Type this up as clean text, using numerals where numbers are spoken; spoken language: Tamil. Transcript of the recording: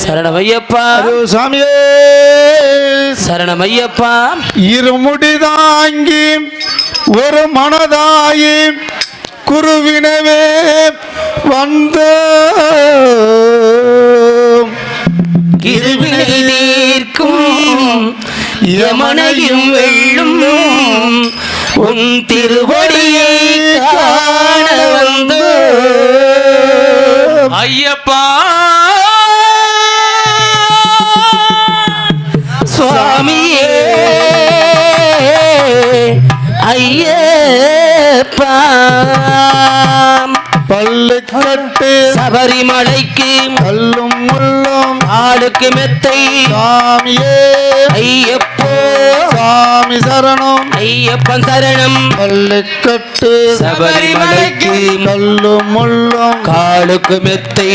சரணமையப்பா சாமியே சரணமையப்பா. இருமுடி தாங்கி ஒரு மனதாயி குருவினவே வந்த கிருவினை தீர்க்கும் யமனையும் வெல்லும் உன் திருவடியை காண வந்து ஐயப்பா சுவாமியே ஐயப்பா. பல்லுக்கட்டு சபரிமலைக்கு கல்லும் முள்ளும் ஆளுக்கு மெத்தை சாமியே ஐயப்போ சாமி சரணம் ஐயப்பன் சரணம். பல்லுக்கட்டு சபரிமலைக்கு கல்லும் முள்ளும் காலுக்கு மெத்தை